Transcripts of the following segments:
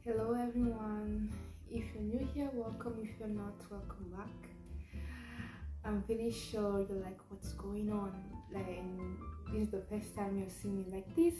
Hello everyone. If you're new here, welcome. If you're not, welcome back. I'm pretty sure you're like, what's going on? Like, this is the first time you're seeing me like this.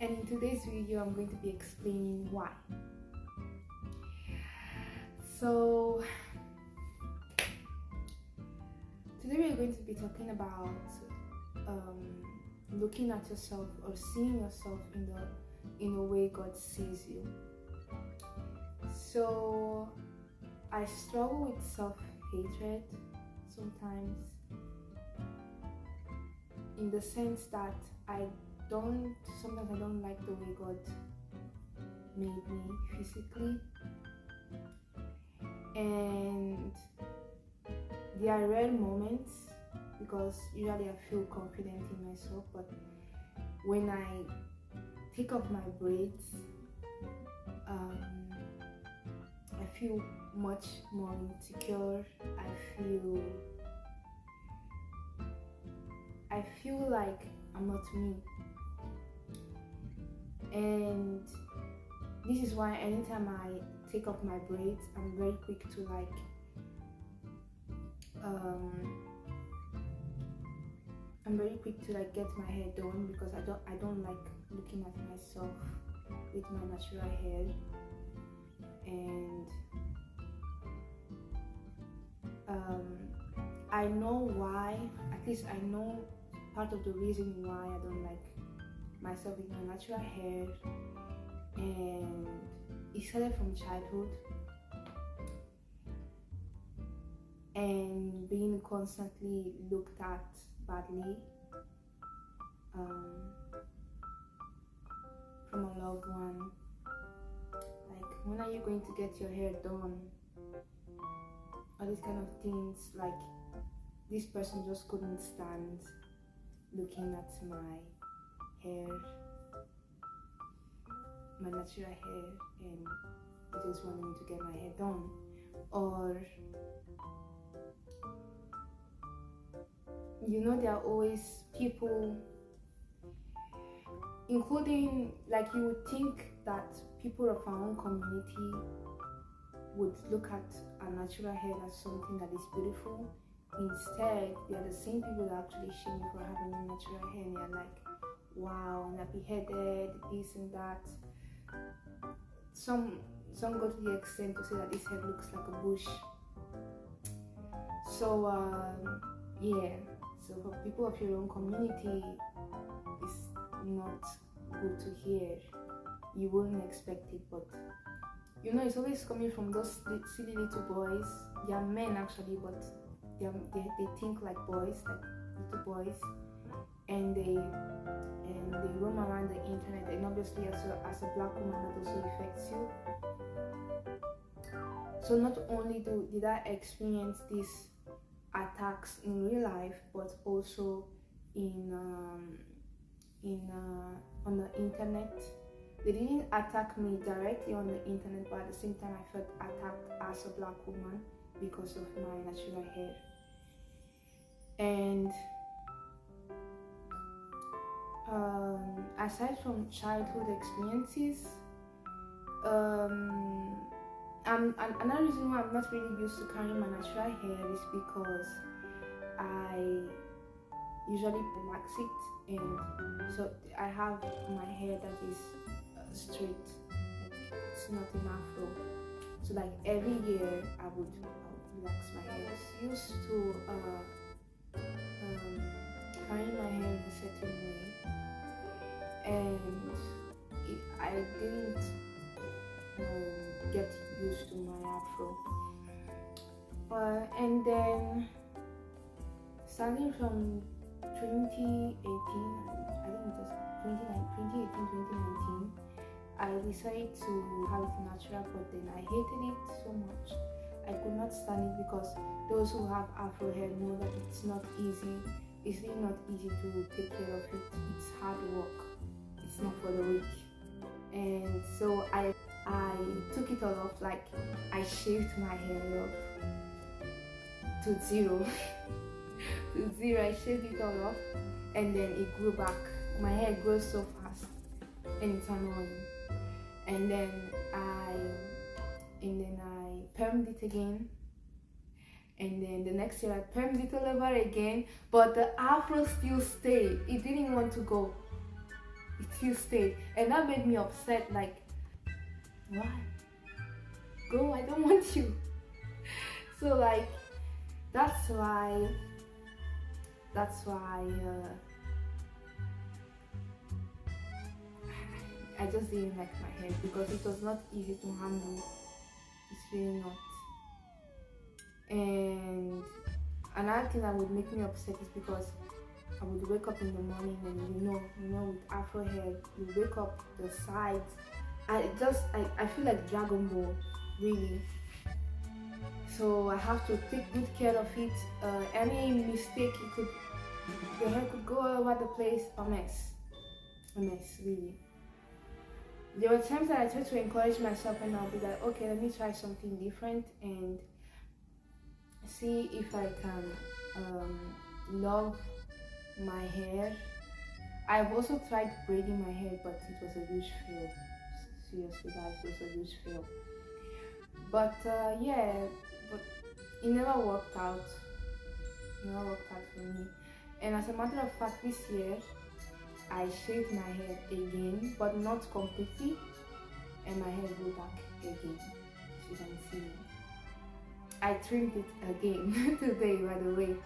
And in today's video, I'm going to be explaining why. So today we're going to be talking about looking at yourself or seeing yourself in a way God sees you. So I struggle with self-hatred sometimes, in the sense that sometimes I don't like the way God made me physically, and there are rare moments because usually I feel confident in myself, but when I take off my braids, I feel much more insecure. I feel like I'm not me, and this is why anytime I take off my braids, I'm very quick to get my hair done, because I don't like looking at myself with my natural hair. And I know why, at least I know part of the reason why I don't like myself with my natural hair, and it started from childhood and being constantly looked at badly from a loved one. Like, when are you going to get your hair done? All these kind of things. Like, this person just couldn't stand looking at my hair, my natural hair, and they just wanted me to get my hair done. Or there are always people, including, like, you would think that people of our own community would look at our natural hair as something that is beautiful. Instead, they are the same people that actually shame you for having natural hair, and they're like, wow, nappy headed, this and that. Some go to the extent to say that this hair looks like a bush. So so for people of your own community, it's not good to hear. You wouldn't expect it, but it's always coming from those silly little boys. They are men actually, but they think like boys, like little boys, and they roam around the internet. And obviously, as a black woman, that also affects you. So not only did I experience these attacks in real life, but also on the internet. They didn't attack me directly on the internet, but at the same time I felt attacked as a black woman because of my natural hair. And aside from childhood experiences, another reason why I'm not really used to carrying my natural hair is because I usually relax it, and so I have my hair that is straight, like it's not an afro. So like every year I would relax my hair. I was used to carrying my hair in a certain way, and I didn't get used to my afro. And then starting from 2018, I think it was 2018, 2019, I decided to have it natural, but then I hated it so much. I could not stand it, because those who have afro hair know that it's not easy. It's really not easy to take care of it. It's hard work. It's not for the weak. And so I took it all off. Like, I shaved my hair off to zero. I shaved it all off, and then it grew back. My hair grows so fast and it's annoying. and then I permed it again, and then the next year I permed it all over again, but the afro still stayed. It didn't want to go. It still stayed, and that made me upset. Like, why? Go, I don't want you. So like, that's why I just didn't like my hair, because it was not easy to handle. It's really not. And another thing that would make me upset is because I would wake up in the morning, and with afro hair, you wake up the sides. I feel like Dragon Ball, really. So I have to take good care of it. Any mistake, your hair could go all over the place. A mess, really. There were times that I tried to encourage myself, and I'll be like, okay, let me try something different and see if I can love my hair. I've also tried braiding my hair, but it was a huge fail. Seriously, guys, it was a huge fail. But but it never worked out. For me. And as a matter of fact, this year I shaved my hair again, but not completely, and my hair grew back again. As you can see, I trimmed it again today. By the way,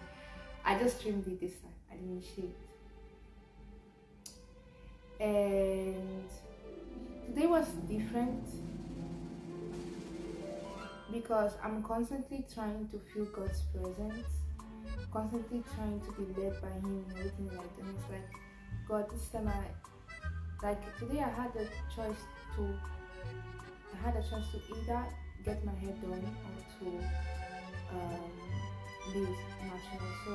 I just trimmed it this time. I didn't shave it. And today was different because I'm constantly trying to feel God's presence, constantly trying to be led by Him and everything like that. And it's like, God, this time today I had a choice to either get my hair done or to leave natural. So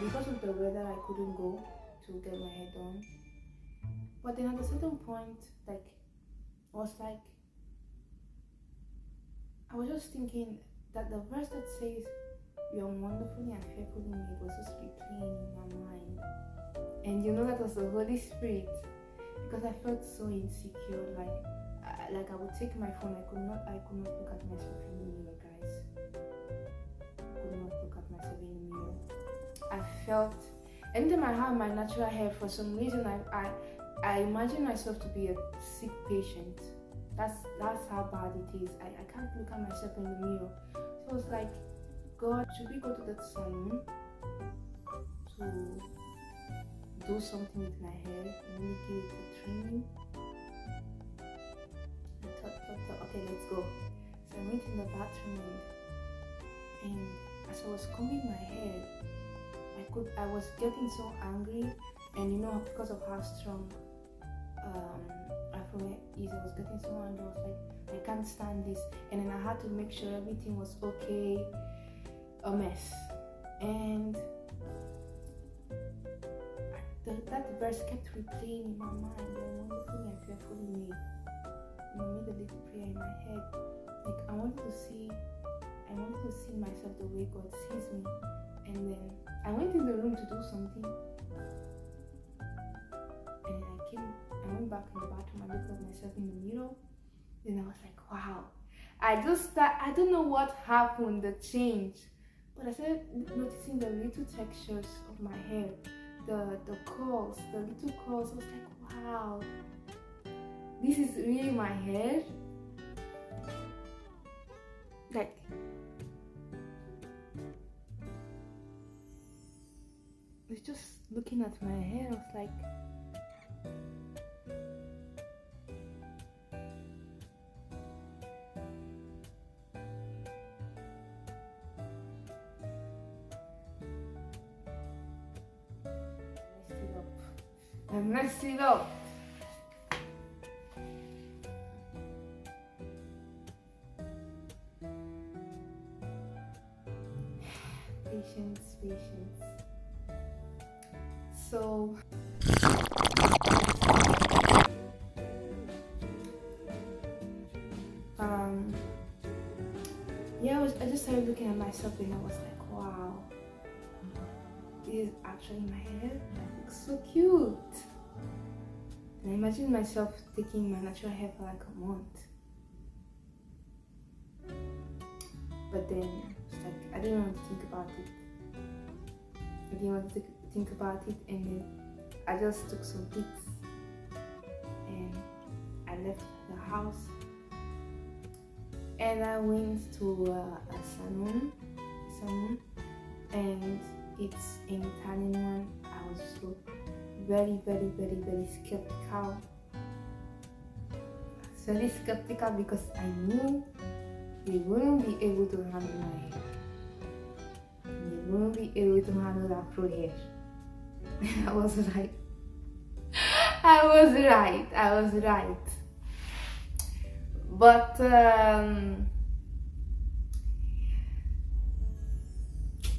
because of the weather, I couldn't go to get my hair done. But then at a certain point, I was just thinking that the verse that says, "You are wonderfully and fearfully made," was just replaying in my mind. And that was the Holy Spirit, because I felt so insecure. Like I would take my phone. I could not look at myself in the mirror, guys. I could not look at myself in the mirror. I felt, anytime I have my natural hair, for some reason I imagine myself to be a sick patient. That's how bad it is. I can't look at myself in the mirror. So I was like, God, should we go to that salon to do something with my hair and maybe give it a trimming? I thought, okay, let's go. So I went in the bathroom, and as I was combing my hair, I was getting so angry, and because of how strong Afro hair is, I was getting so angry. I was like, I can't stand this, and then I had to make sure everything was okay. A mess. And that verse kept replaying in my mind. "You're wonderfully and fearfully made." I made a little prayer in my head. Like, I wanted to see myself the way God sees me. And then I went in the room to do something, and then I went back in the bathroom. I looked at myself in the mirror. Then I was like, wow. I don't know what happened, the change. But I started noticing the little textures of my hair, the curls, the little curls. I was like, wow, this is really my hair. Like, I was just looking at my hair. I was like, I messed it up. Patience. So I just started looking at myself, and I was like, wow, this is actually my hair. It looks so cute. And I imagine myself taking my natural hair for like a month. But then it's like I didn't want to think about it. I didn't want to think about it, and then I just took some pics and I left the house and I went to a salon, and it's an Italian one. I was so very skeptical. Very skeptical because I knew they wouldn't be able to handle my hair. They wouldn't be able to handle that afro hair. I was right. I was right. But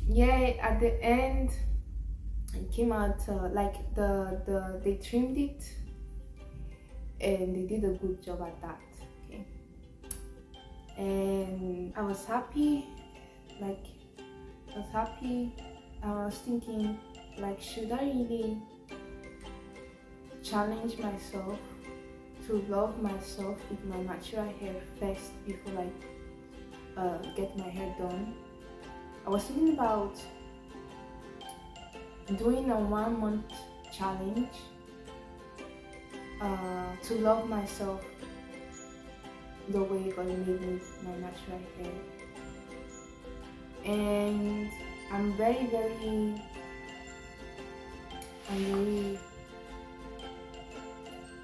yeah, at the end it came out like they trimmed it and they did a good job at that. Okay, and I was happy. I was thinking, like, should I really challenge myself to love myself with my natural hair first before I get my hair done? I was thinking about doing a 1 month challenge to love myself the way God made me with my natural hair. And I'm very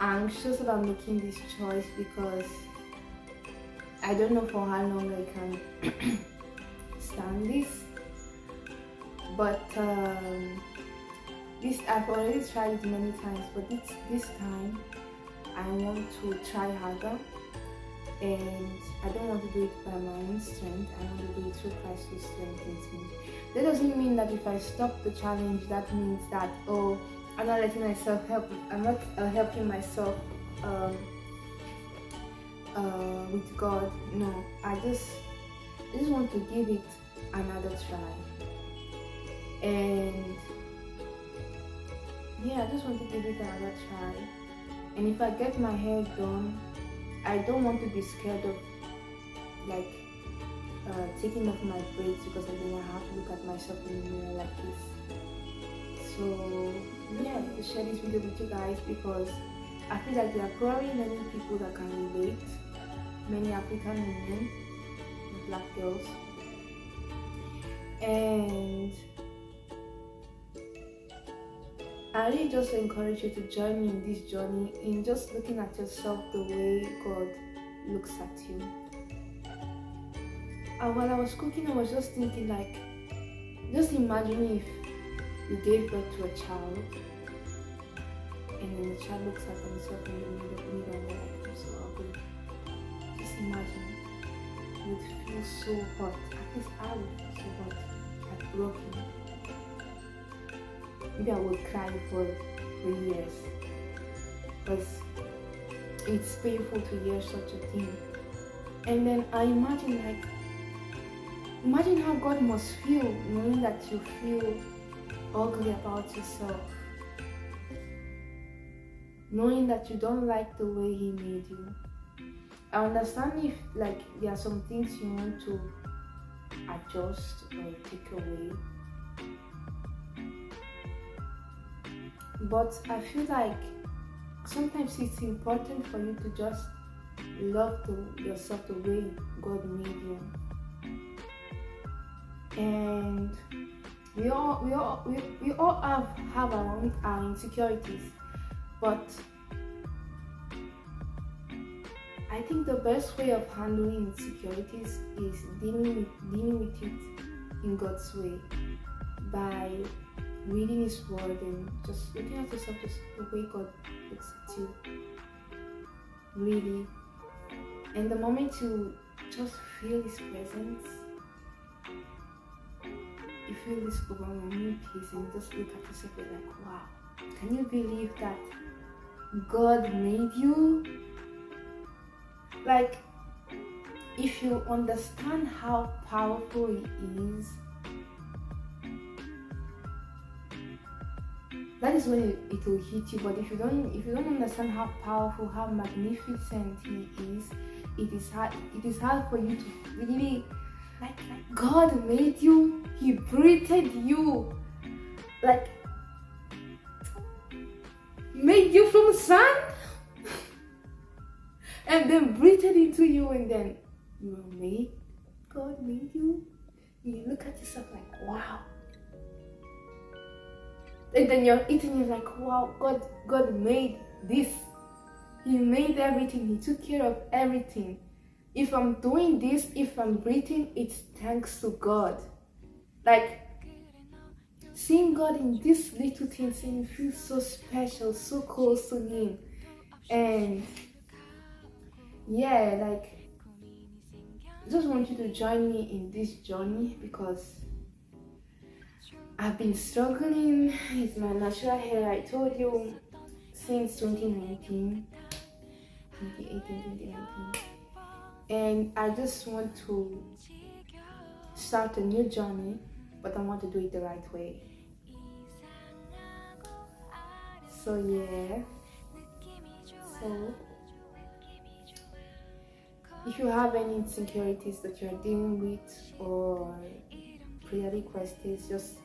anxious about making this choice because I don't know for how long I can stand this. But I've already tried it many times, but this time I want to try harder, and I don't want to do it by my own strength. I want to do it through Christ who strengthens me. That doesn't mean that if I stop the challenge, that means that, oh, I'm not letting myself help. I'm not helping myself with God. No, I just want to give it another try. And yeah, I just want to give it another try. And if I get my hair done, I don't want to be scared of taking off my braids, because then I have to look at myself in the mirror like this. So yeah, to share this video with you guys because I feel like there are probably many people that can relate, many African women, black girls, and I really just encourage you to join me in this journey in just looking at yourself the way God looks at you. While I was cooking, I was just thinking, like, just imagine if you gave birth to a child and then the child looks at himself in the mirror and they're like, I'm so ugly. Just imagine. You would feel so hot. At least I would feel so hot, like broken. Maybe I would cry for years because it's painful to hear such a thing. And then I imagine how God must feel knowing that you feel ugly about yourself, knowing that you don't like the way He made you. I understand if there are some things you want to adjust or take away, but I feel like sometimes it's important for you to just love yourself the way God made you. And we all have our insecurities, but I think the best way of handling insecurities is dealing with it in God's way, by reading His word and just looking at yourself just the way God looks at you, really. And the moment you just feel His presence, you feel this overwhelming peace, and you just look at yourself and like, wow, can you believe that God made you? Like, if you understand how powerful He is, that that is when it will hit you. But if you don't understand how powerful, how magnificent he is, it is hard for you to really like God made you, he breathed you, like made you from sun and then breathed into you, and then you were made. God made you. You look at yourself like, wow. And then you're eating, you're like, wow, God made this. He made everything. He took care of everything. If I'm doing this, if I'm breathing, it's thanks to God. Like, seeing God in these little things, and you feel so special, so close to him. And yeah, like, I just want you to join me in this journey, because I've been struggling with my natural hair, I told you, since 2019, 2019. And I just want to start a new journey, but I want to do it the right way. So yeah. So if you have any insecurities that you're dealing with, or prayer requests, just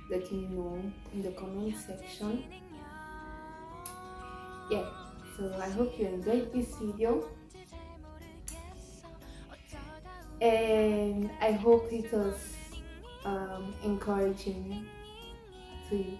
let me know in the comment section. Yeah, so I hope you enjoyed this video, and I hope it was encouraging to you.